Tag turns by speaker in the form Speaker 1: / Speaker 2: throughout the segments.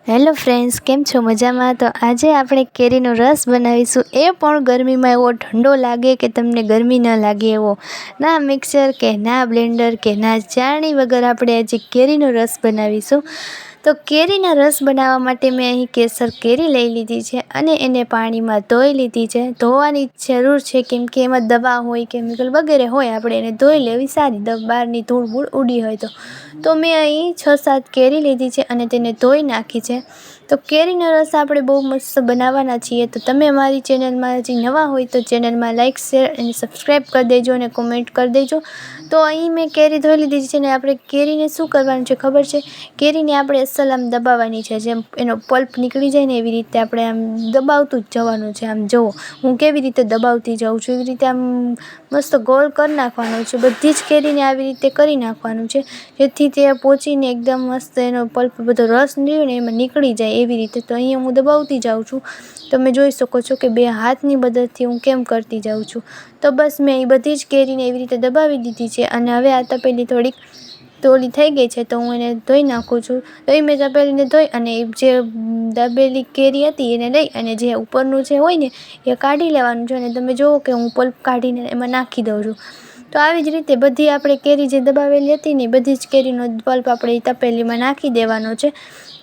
Speaker 1: Hello friends, કેમ છો? મજામાં? તો આજે આપણે કેરીનો રસ બનાવીશું, એ પણ ગરમીમાં એવો ઠંડો લાગે કે તમને ગરમી ન લાગે એવો. ના મિક્સર કે ના બ્લેન્ડર કે ના ચાળણી વગર આપણે આજે કેરીનો રસ બનાવીશું. તો કેરીના રસ બનાવવા માટે મેં અહીં કેસર કેરી લઈ લીધી છે અને એને પાણીમાં ધોઈ લીધી છે. ધોવાની જરૂર છે કેમ કે એમાં દવા હોય, કેમિકલ વગેરે હોય, આપણે એને ધોઈ લેવી સારી, બહારની ધૂળ બૂળ ઉડી હોય તો મેં અહીં 6-7 કેરી લીધી છે અને તેને ધોઈ નાખી છે. તો કેરીનો રસ આપણે બહુ મસ્ત બનાવવાના છીએ. તો તમે અમારી ચેનલમાં હજી નવા હોય તો ચેનલમાં લાઇક, શેર અને સબસ્ક્રાઈબ કરી દેજો અને કોમેન્ટ કરી દેજો. તો અહીં મેં કેરી ધોઈ લીધી છે અને આપણે કેરીને શું કરવાનું છે ખબર છે? કેરીને આપણે અસલ આમ દબાવવાની છે, જેમ એનો પલ્પ નીકળી જાય ને એવી રીતે આપણે આમ દબાવતું જ જવાનું છે. આમ જુઓ હું કેવી રીતે દબાવતી જાઉં છું, એવી રીતે આમ મસ્ત ગોળ કરી નાખવાનું છે. બધી જ કેરીને આવી રીતે કરી નાખવાનું છે, જેથી તે પહોંચીને એકદમ મસ્ત એનો પલ્પ બધો રસ રહ્યો ને એમાં નીકળી જાય એવી રીતે. તો અહીંયા હું દબાવતી જાઉં છું. તમે જોઈ શકો છો કે 2 હાથની મદદથી હું કેમ કરતી જાઉં છું. તો બસ મેં એ બધી જ કેરીને એવી રીતે દબાવી દીધી છે અને હવે આ તપેલી થોડીક તોલી થઈ ગઈ છે તો હું એને ધોઈ નાખું છું. તો એ મેં તપેલીને ધોઈ અને જે દબેલી કેરી હતી એને લઈ અને જે ઉપરનું જે હોય ને એ કાઢી લેવાનું છે. અને તમે જુઓ કે હું પલ્પ કાઢીને એમાં નાખી દઉં છું. તો આવી જ રીતે બધી આપણે કેરી જે દબાવેલી હતી ને બધી જ કેરીનો પલ્પ આપણે તપેલીમાં નાખી દેવાનો છે.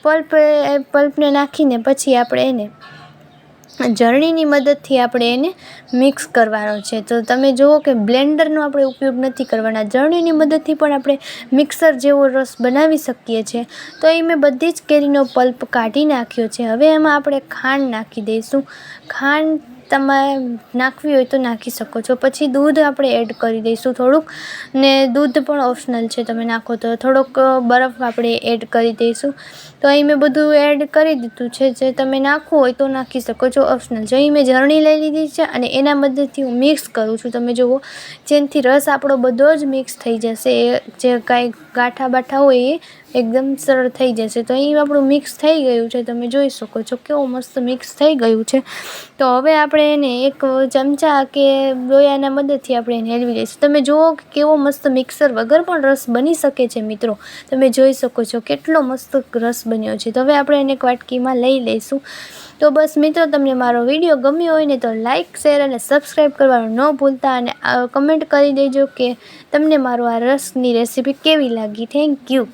Speaker 1: પલ્પને નાખીને પછી આપણે એને ઝરણીની મદદથી આપણે એને મિક્સ કરવાનો છે. તો તમે જુઓ કે બ્લેન્ડરનો આપણે ઉપયોગ નથી કરવાના, ઝરણીની મદદથી પણ આપણે મિક્સર જેવો રસ બનાવી શકીએ છીએ. તો એ મેં બધી જ કેરીનો પલ્પ કાઢી નાખ્યો છે. હવે એમાં આપણે ખાંડ નાખી દઈશું. ખાંડ તમારે નાખવી હોય તો નાખી શકો છો. પછી દૂધ આપણે એડ કરી દઈશું થોડુંક, ને દૂધ પણ ઓપ્શનલ છે, તમે નાખો તો. થોડોક બરફ આપણે એડ કરી દઈશું. તો અહીં મેં બધું એડ કરી દીધું છે. જે તમે નાખવું હોય તો નાખી શકો છો, ઓપ્શનલ છે. અહીં મેં ઝરણી લઈ લીધી છે અને એના મદદથી હું મિક્સ કરું છું. તમે જુઓ જેનાથી રસ આપણો બધો જ મિક્સ થઈ જશે, એ જે કાંઈ ગાંઠા બાઠા હોય એ એકદમ સરળ થઈ જશે. તો અહીં આપણું મિક્સ થઈ ગયું છે, તમે જોઈ શકો છો કેવું મસ્ત મિક્સ થઈ ગયું છે. તો હવે આપણે એને એક ચમચા કે લોયાના મદદથી આપણે એને હલવી લઈશું. તમે જુઓ કે કેવો મસ્ત મિક્સર વગર પણ રસ બની શકે છે મિત્રો. તમે જોઈ શકો છો કેટલો મસ્ત રસ બન્યો છે. તો હવે આપણે એને એક વાટકીમાં લઈ લઈશું. તો બસ મિત્રો, તમને મારો વિડીયો ગમ્યો હોય ને તો લાઇક, શેર અને સબસ્ક્રાઈબ કરવાનું ન ભૂલતા અને કમેન્ટ કરી દેજો કે તમને મારો આ રસની રેસીપી કેવી લાગી. Thank you.